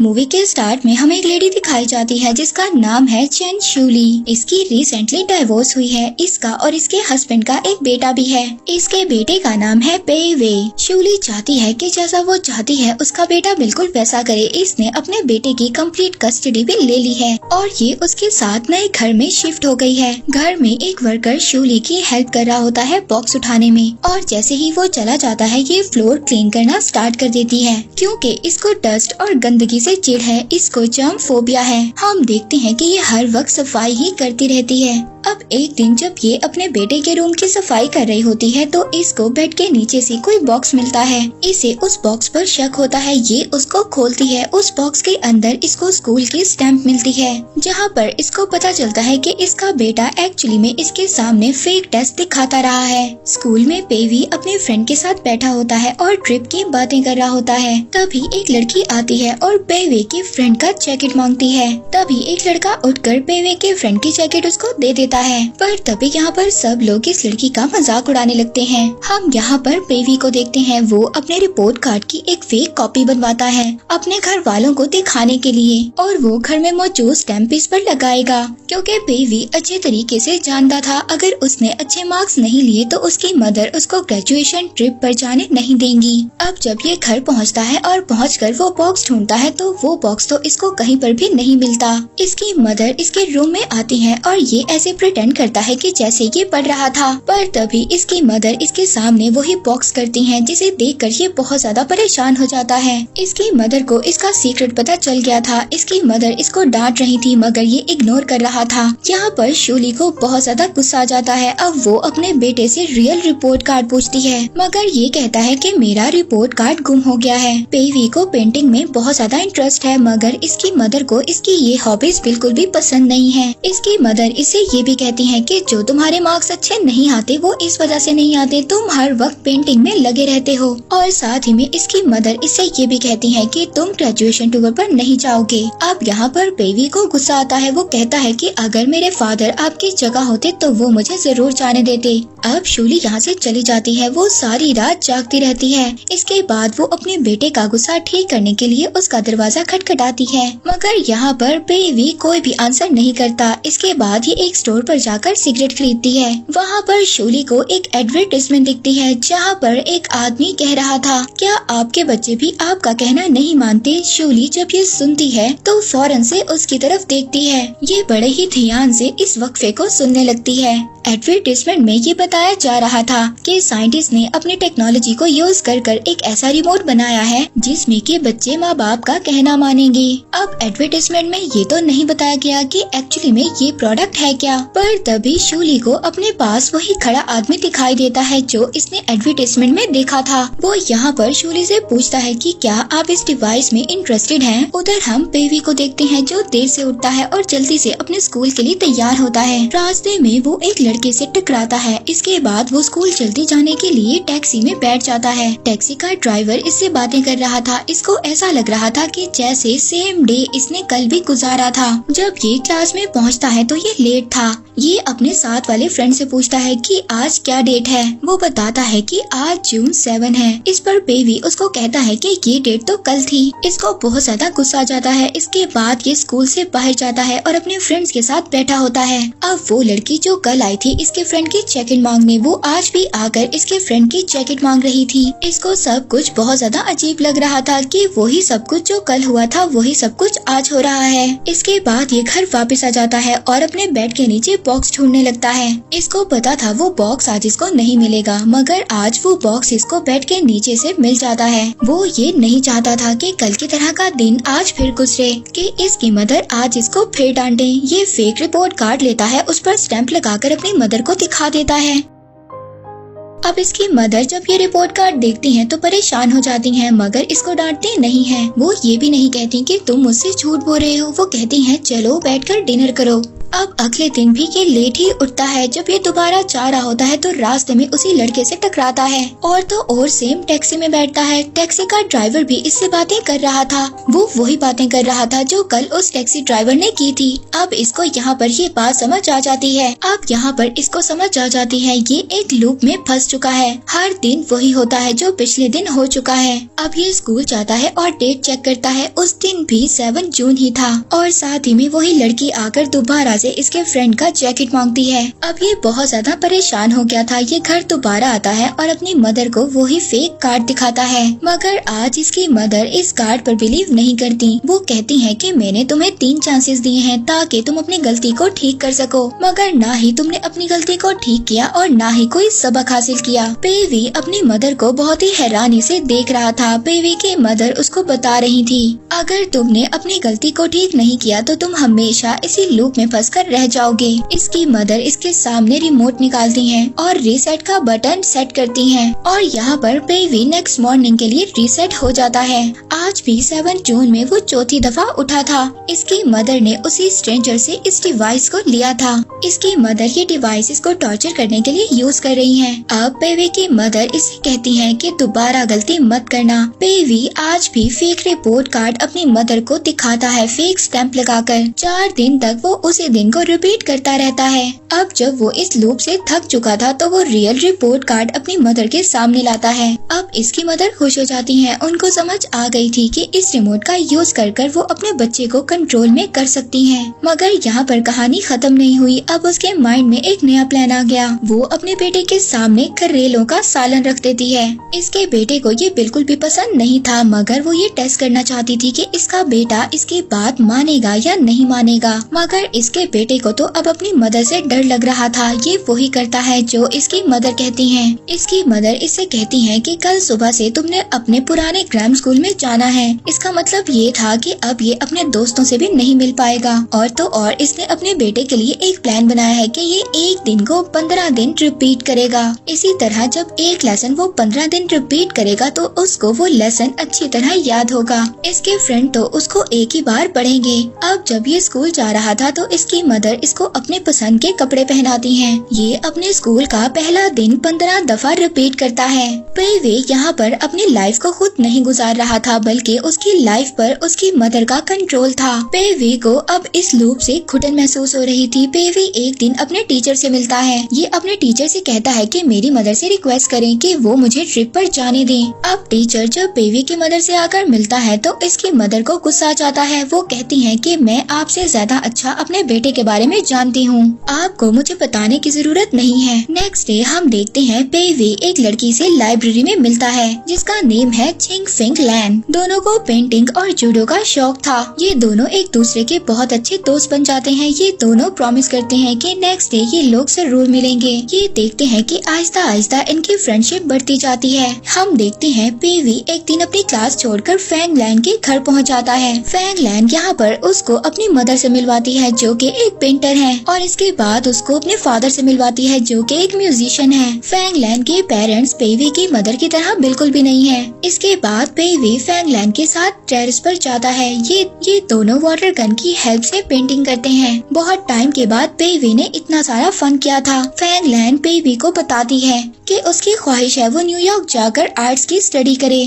Movie के start में हमें एक लेडी दिखाई जाती है जिसका नाम है चेन शूली। इसकी रिसेंटली डाइवोर्स हुई है। इसका और इसके हस्बैंड का एक बेटा भी है। इसके बेटे का नाम है पे वे। शूली चाहती है कि जैसा वो चाहती है उसका बेटा बिल्कुल वैसा करे। इसने अपने बेटे की कंप्लीट कस्टडी भी ले ली है और ये उसके साथ नए घर में शिफ्ट हो गई है। घर में एक वर्कर शूली की हेल्प कर रहा होता है बॉक्स उठाने में और जैसे ही वो चला जाता है ये फ्लोर क्लीन करना स्टार्ट कर देती है क्योंकि इसको डस्ट और गंदगी से चिढ़ है। इसको जर्म फोबिया है। हम देखते हैं कि ये हर वक्त सफाई ही करती रहती है। अब एक दिन जब ये अपने बेटे के रूम की सफाई कर रही होती है तो इसको बेड के नीचे से कोई बॉक्स मिलता है। इसे उस बॉक्स पर शक होता है। ये उसको खोलती है। उस बॉक्स के अंदर इसको स्कूल की स्टैम्प मिलती है जहाँ पर इसको पता चलता है कि इसका बेटा एक्चुअली में इसके सामने फेक टेस्ट दिखाता रहा है। स्कूल में पेवी अपने फ्रेंड के साथ बैठा होता है और ट्रिप की बातें कर रहा होता है। तभी एक लड़की आती है और पेवे के फ्रेंड का जैकेट मांगती है। तभी एक लड़का उठकर पेवे के फ्रेंड की जैकेट उसको दे देता है। पर तभी यहाँ पर सब लोग इस लड़की का मजाक उड़ाने लगते हैं। हम यहाँ पर पेवी को देखते हैं। वो अपने रिपोर्ट कार्ड की एक फेक कॉपी बनवाता है अपने घर वालों को दिखाने के लिए और वो घर में मौजूद स्टैम्प इस पर लगाएगा क्योंकि पेवी अच्छे तरीके से जानता था अगर उसने अच्छे मार्क्स नहीं लिए तो उसकी मदर उसको ग्रेजुएशन ट्रिप पर जाने नहीं देंगी। अब जब ये घर पहुँचता है और पहुँचकर वो बॉक्स ढूंढता है तो वो बॉक्स तो इसको कहीं पर भी नहीं मिलता। इसकी मदर इसके रूम में आती है और ये ऐसे प्रिटेंड करता है कि जैसे ये पढ़ रहा था। पर तभी इसकी मदर इसके सामने वही बॉक्स करती हैं जिसे देखकर ये बहुत ज्यादा परेशान हो जाता है। इसकी मदर को इसका सीक्रेट पता चल गया था। इसकी मदर इसको डांट रही थी मगर ये इग्नोर कर रहा था। यहाँ पर शूली को बहुत ज्यादा गुस्सा आ जाता है। अब वो अपने बेटे से रियल रिपोर्ट कार्ड पूछती है मगर ये कहता है कि मेरा रिपोर्ट कार्ड गुम हो गया है। पेवी को पेंटिंग में बहुत ज्यादा इंटरेस्ट है मगर इसकी मदर को इसकी ये हॉबीज बिल्कुल भी पसंद नहीं है। इसकी मदर इसे ये भी कहती है कि जो तुम्हारे मार्क्स अच्छे नहीं आते वो इस वजह से नहीं आते, तुम हर वक्त पेंटिंग में लगे रहते हो। और साथ ही में इसकी मदर इससे ये भी कहती है कि तुम ग्रेजुएशन टूर पर नहीं जाओगे। अब यहाँ पर पेवी को गुस्सा आता है। वो कहता है कि अगर मेरे फादर आपकी जगह होते तो वो मुझे जरूर जाने देते। अब शूली यहाँ से चली जाती है। वो सारी रात जागती रहती है। इसके बाद वो अपने बेटे का गुस्सा ठीक करने के लिए उसका दरवाजा खटखटाती है मगर यहाँ पर पेवी कोई भी आंसर नहीं करता। इसके बाद ये एक स्टोर पर जाकर सिगरेट खरीदती है। वहाँ पर शूली को एक एडवर्टाइजमेंट दिखती है जहाँ पर एक आदमी कह रहा था क्या आपके बच्चे भी आपका कहना नहीं मानते। शूली जब ये सुनती है तो फौरन से उसकी तरफ देखती है। ये बड़े ही ध्यान से इस वक्फे को सुनने लगती है। एडवर्टाइजमेंट में ये बताया जा रहा था कि साइंटिस्ट ने अपनी टेक्नोलॉजी को यूज कर एक ऐसा रिमोट बनाया है जिसमें कि बच्चे माँ बाप का कहना मानेंगे। अब एडवर्टाइजमेंट में ये तो नहीं बताया गया कि एक्चुअली में ये प्रोडक्ट है क्या। पर तभी शूली को अपने पास वही खड़ा आदमी दिखाई देता है जो इसने एडवर्टाइजमेंट में देखा था। वो यहाँ पर शूली से पूछता है कि क्या आप इस डिवाइस में इंटरेस्टेड हैं। उधर हम पेवी को देखते हैं जो देर से उठता है और जल्दी से अपने स्कूल के लिए तैयार होता है। रास्ते में वो एक लड़के से टकराता है। इसके बाद वो स्कूल जल्दी जाने के लिए टैक्सी में बैठ जाता है। टैक्सी का ड्राइवर इससे बातें कर रहा था। इसको ऐसा लग रहा था कि जैसे सेम डे इसने कल भी गुजारा था। जब ये क्लास में पहुँचता है तो ये लेट था। ये अपने साथ वाले फ्रेंड से पूछता है कि आज क्या डेट है। वो बताता है कि आज जून 7 है। इस पर पेवी उसको कहता है कि ये डेट तो कल थी। इसको बहुत ज्यादा गुस्सा आ जाता है। इसके बाद ये स्कूल से बाहर जाता है और अपने फ्रेंड्स के साथ बैठा होता है। अब वो लड़की जो कल आई थी इसके फ्रेंड की जैकेट मांगने, वो आज भी आकर इसके फ्रेंड की जैकेट मांग रही थी। इसको सब कुछ बहुत ज्यादा अजीब लग रहा था कि वही सब कुछ जो कल हुआ था वही सब कुछ आज हो रहा है। इसके बाद ये घर वापस आ जाता है और अपने बेड के नीचे बॉक्स ढूंढने लगता है। इसको पता था वो बॉक्स आज इसको नहीं मिलेगा मगर आज वो बॉक्स इसको बेड के नीचे से मिल जाता है। वो ये नहीं चाहता था कि कल की तरह का दिन आज फिर गुजरे कि इसकी मदर आज इसको फिर डांटे। ये फेक रिपोर्ट कार्ड लेता है, उस पर स्टैंप लगाकर अपनी मदर को दिखा देता है। अब इसकी मदर जब ये रिपोर्ट कार्ड देखती हैं तो परेशान हो जाती हैं मगर इसको डांटती नहीं हैं। वो ये भी नहीं कहती कि तुम मुझसे झूठ बोल रहे हो। वो कहती हैं चलो बैठकर डिनर करो। अब अगले दिन भी ये लेट ही उठता है। जब ये दोबारा जा रहा होता है तो रास्ते में उसी लड़के से टकराता है और तो और सेम टैक्सी में बैठता है। टैक्सी का ड्राइवर भी इससे बातें कर रहा था। वो वही बातें कर रहा था जो कल उस टैक्सी ड्राइवर ने की थी। अब इसको यहाँ पर ये बात समझ आ जाती है। अब यहाँ पर इसको समझ आ जाती है ये एक लूप में फंस चुका है। हर दिन वही होता है जो पिछले दिन हो चुका है। अब ये स्कूल जाता है और डेट चेक करता है। उस दिन भी 7 जून ही था और साथ ही में वही लड़की आकर दोबारा से इसके फ्रेंड का जैकेट मांगती है। अब ये बहुत ज्यादा परेशान हो गया था। ये घर दोबारा आता है और अपनी मदर को वही फेक कार्ड दिखाता है, मगर आज इसकी मदर इस कार्ड पर बिलीव नहीं करती। वो कहती है कि मैंने तुम्हें 3 चांसेस दिए हैं ताकि तुम अपनी गलती को ठीक कर सको, मगर ना ही तुमने अपनी गलती को ठीक किया और ना ही कोई सबक हासिल किया। पेवी अपनी मदर को बहुत ही हैरानी से देख रहा था। पेवी की मदर उसको बता रही थी, अगर तुमने अपनी गलती को ठीक नहीं किया तो तुम हमेशा इसी लूप में फंसकर रह जाओगे। इसकी मदर इसके सामने रिमोट निकालती हैं और रीसेट का बटन सेट करती हैं और यहाँ पर पेवी नेक्स्ट मॉर्निंग के लिए रीसेट हो जाता है। आज भी 7 जून में वो चौथी दफा उठा था। इसकी मदर ने उसी स्ट्रेंजर से इस डिवाइस को लिया था। इसकी मदर ये डिवाइस इसको टॉर्चर करने के लिए यूज कर रही है। अब पेवी की मदर इसे कहती है कि दोबारा गलती मत करना। पेवी आज भी फेक रिपोर्ट कार्ड अपनी मदर को दिखाता है फेक स्टैंप लगाकर। 4 दिन तक वो उसी दिन को रिपीट करता रहता है। अब जब वो इस लूप से थक चुका था तो वो रियल रिपोर्ट कार्ड अपनी मदर के सामने लाता है। अब इसकी मदर खुश हो जाती है। उनको समझ आ गई थी कि इस रिमोट का यूज कर वो अपने बच्चे को कंट्रोल में कर सकती हैं। मगर यहाँ पर कहानी खत्म नहीं हुई। अब उसके माइंड में एक नया प्लान आ गया। वो अपने बेटे के सामने करेलों का सालन रख देती है। इसके बेटे को ये बिल्कुल भी पसंद नहीं था, मगर वो ये टेस्ट करना चाहती थी कि इसका बेटा इसकी बात मानेगा या नहीं मानेगा। मगर इसके बेटे को तो अब अपनी मदर से डर लग रहा था। ये वही करता है जो इसकी मदर कहती है। इसकी मदर इससे कहती है कि कल सुबह से तुमने अपने पुराने ग्राम स्कूल में जाना है। इसका मतलब ये था कि अब ये अपने दोस्तों से भी नहीं मिल पाएगा। और तो और इसने अपने बेटे के लिए एक प्लान बनाया है कि ये एक दिन को 15 दिन रिपीट करेगा। इसी तरह जब एक लेसन वो 15 दिन रिपीट करेगा तो उसको वो लेसन अच्छी तरह याद होगा। इसके फ्रेंड तो उसको एक ही बार पढ़ेंगे। अब जब ये स्कूल जा रहा था तो इसकी मदर इसको अपने पसंद के कपड़े पहनाती हैं। ये अपने स्कूल का पहला दिन 15 दफा रिपीट करता है। पेवे यहाँ पर अपनी लाइफ को खुद नहीं गुजार रहा था, बल्कि उसकी लाइफ पर उसकी मदर का कंट्रोल था। पेवे को अब इस लूप से घुटन महसूस हो रही थी। पेवे एक दिन अपने टीचर से मिलता है। ये अपने टीचर से कहता है कि मेरी मदर से रिक्वेस्ट करें कि वो मुझे ट्रिप पर जाने दें। अब टीचर जब पेवे की मदर से आकर मिलता है तो इसकी मदर को गुस्सा आ जाता है। वो कहती है कि मैं आपसे ज्यादा अच्छा अपने बेटे के बारे में जानती हूँ, आपको मुझे बताने की जरूरत नहीं है। नेक्स्ट डे हम देखते हैं पेवे एक लड़की से लाइब्रेरी में मिलता है जिसका नेम है चिंग फिंग लैन। दोनों को पेंटिंग और जूडो का शौक था। ये दोनों एक दूसरे के बहुत अच्छे दोस्त बन जाते हैं। ये दोनों प्रॉमिस करते हैं कि नेक्स्ट डे ये लोग जरूर मिलेंगे। ये देखते हैं कि आहिस्ता आहिस्ता इनकी फ्रेंडशिप बढ़ती जाती है। हम देखते हैं पेवी एक दिन अपनी क्लास छोड़कर फैंग लैन के घर पहुंच जाता है। फैंग लैन यहाँ पर उसको अपनी मदर से मिलवाती है जो कि एक पेंटर है और इसके बाद उसको अपने फादर से मिलवाती है जो कि एक म्यूजिशियन है। फैंग लैन के पेरेंट्स पेवी की मदर की तरह बिल्कुल भी नहीं है। इसके बाद पेवी फैंग लैन के साथ टेरेस पर जाता है। ये दोनों वाटर गन की हेल्प से पेंटिंग करते हैं। बहुत टाइम के बाद पेवी ने इतना सारा फन किया था। फैंग लैन पेवी को बताती है कि उसकी ख्वाहिश है वो न्यूयॉर्क जाकर आर्ट्स की स्टडी करे।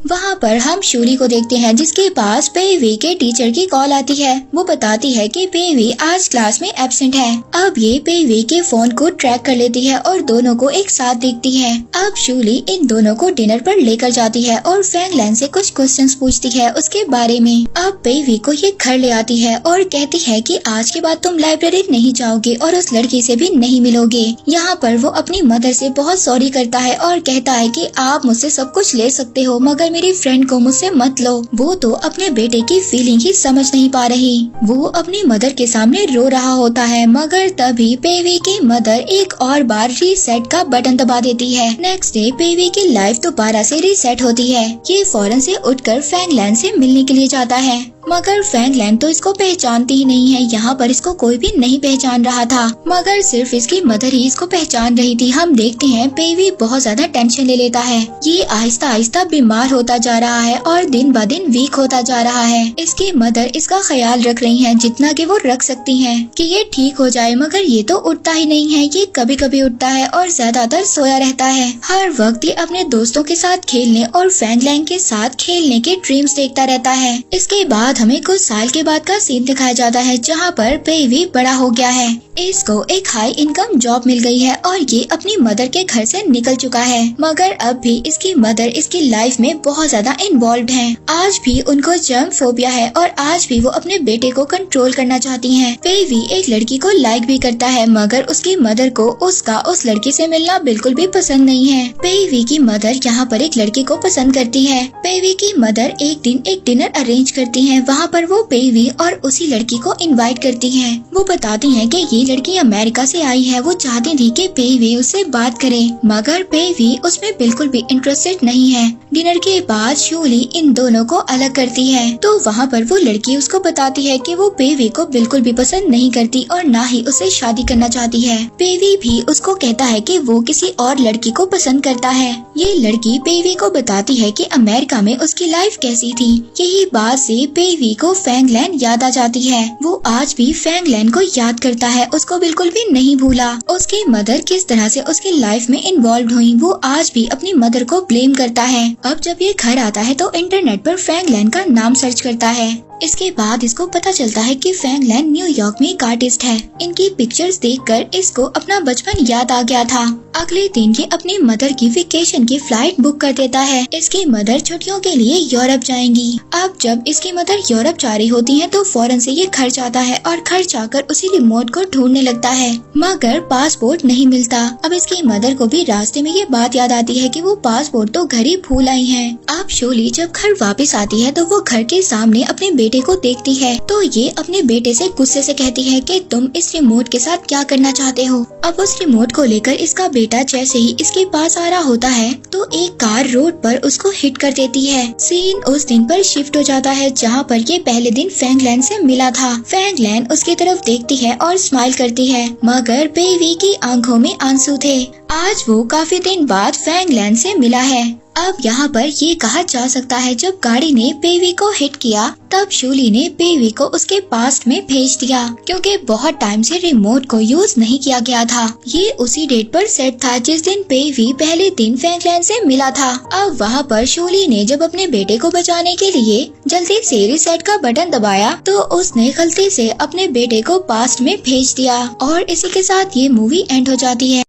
वहाँ पर हम शूली को देखते हैं जिसके पास पेवी के टीचर की कॉल आती है। वो बताती है कि पेवी आज क्लास में एब्सेंट है। अब ये पेवी के फोन को ट्रैक कर लेती है और दोनों को एक साथ देखती है। अब शूली इन दोनों को डिनर पर लेकर जाती है और फैंग लैन से कुछ क्वेश्चंस पूछती है उसके बारे में। अब पेवी को ये घर ले आती है और कहती है कि आज के बाद तुम लाइब्रेरी नहीं जाओगे और उस लड़की से भी नहीं मिलोगे। यहाँ पर वो अपनी मदर से बहुत सॉरी करता है और कहता है कि आप मुझसे सब कुछ ले सकते हो मगर मेरी फ्रेंड को मुझसे मत लो। वो तो अपने बेटे की फीलिंग ही समझ नहीं पा रही। वो अपनी मदर के सामने रो रहा होता है मगर तभी पेवी की मदर एक और बार रीसेट का बटन दबा देती है। नेक्स्ट डे पेवी की लाइफ दोबारा से रीसेट होती है। ये फौरन से उठकर फैंग लैन से मिलने के लिए जाता है। मगर फैंगलैन तो इसको पहचानती ही नहीं है। यहाँ पर इसको कोई भी नहीं पहचान रहा था, मगर सिर्फ इसकी मदर ही इसको पहचान रही थी। हम देखते हैं पेवी बहुत ज्यादा टेंशन ले लेता है। ये आहिस्ता आहिस्ता बीमार होता जा रहा है और दिन ब दिन वीक होता जा रहा है। इसकी मदर इसका ख्याल रख रही है जितना कि वो रख सकती हैं कि ये ठीक हो जाए, मगर ये तो उठता ही नहीं है। ये कभी कभी उठता है और ज्यादातर सोया रहता है। हर वक्त ये अपने दोस्तों के साथ खेलने और फैंगलैन के साथ खेलने के ड्रीम्स देखता रहता है। इसके बाद हमें कुछ साल के बाद का सीन दिखाया जाता है जहाँ पर पेवी बड़ा हो गया है। इसको एक हाई इनकम जॉब मिल गई है और ये अपनी मदर के घर से निकल चुका है, मगर अब भी इसकी मदर इसकी लाइफ में बहुत ज्यादा इन्वॉल्व हैं। आज भी उनको जर्म फोबिया है और आज भी वो अपने बेटे को कंट्रोल करना चाहती हैं। पेवी एक लड़की को लाइक भी करता है, मगर उसकी मदर को उसका उस लड़की से मिलना बिल्कुल भी पसंद नहीं है। पेवी की मदर यहाँ पर एक लड़की को पसंद करती है। पेवी की मदर एक दिन एक डिनर अरेंज करती है। वहाँ पर वो पेवी और उसी लड़की को इनवाइट करती है। वो बताती है कि ये लड़की अमेरिका से आई है। वो चाहती थी कि पेवी उससे बात करे, मगर पेवी उसमें बिल्कुल भी इंटरेस्टेड नहीं है। डिनर के बाद शूली इन दोनों को अलग करती है, तो वहाँ पर वो लड़की उसको बताती है कि वो पेवी को बिल्कुल भी पसंद नहीं करती और ना ही उससे शादी करना चाहती है। पेवी भी उसको कहता है कि वो किसी और लड़की को पसंद करता है। ये लड़की पेवी को बताती है कि अमेरिका में उसकी लाइफ कैसी थी। यही बात से पेवी को फैंगलैन याद आ जाती है। वो आज भी फैंगलैन को याद करता है, उसको बिल्कुल भी नहीं भूला। उसकी मदर किस तरह से उसकी लाइफ में इन्वॉल्व हुई, वो आज भी अपनी मदर को ब्लेम करता है। अब जब ये घर आता है तो इंटरनेट पर फैंगलैन का नाम सर्च करता है। इसके बाद इसको पता चलता है कि फैंगलैन न्यूयॉर्क में एक आर्टिस्ट है। इनकी पिक्चर्स देखकर इसको अपना बचपन याद आ गया था। अगले दिन ये अपनी मदर की वेकेशन की फ्लाइट बुक कर देता है। इसकी मदर छुट्टियों के लिए यूरोप जाएंगी। अब जब इसकी मदर यूरोप जा रही होती है तो फौरन से ये घर जाता है और घर जाकर उसी रिमोट को ढूंढने लगता है, मगर पासपोर्ट नहीं मिलता। अब इसकी मदर को भी रास्ते में ये बात याद आती है कि वो पासपोर्ट तो घर ही भूल आई है। अब शोली जब घर वापस आती है तो वो घर के सामने अपने बेटे को देखती है, तो ये अपने बेटे से गुस्से से कहती है कि तुम इस रिमोट के साथ क्या करना चाहते हो। अब उस रिमोट को लेकर इसका बेटा जैसे ही इसके पास आ रहा होता है तो एक कार रोड पर उसको हिट कर देती है। सीन उस दिन पर शिफ्ट हो जाता है जहाँ पर ये पहले दिन फैंगलैन से मिला था। फैंगलैन उसकी तरफ देखती है और स्माइल करती है, मगर पेवी की आंखों में आंसू थे। आज वो काफी दिन बाद फैंगलैन से मिला है। अब यहाँ पर ये कहा जा सकता है जब गाड़ी ने पेवी को हिट किया तब शूली ने पेवी को उसके पास्ट में भेज दिया, क्योंकि बहुत टाइम से रिमोट को यूज नहीं किया गया था। ये उसी डेट पर सेट था जिस दिन पेवी पहले दिन फैंगलैन से मिला था। अब वहाँ पर शूली ने जब अपने बेटे को बचाने के लिए जल्दी से रिसेट का बटन दबाया तो उसने गलती से अपने बेटे को पास्ट में भेज दिया। और इसी के साथ ये मूवी एंड हो जाती है।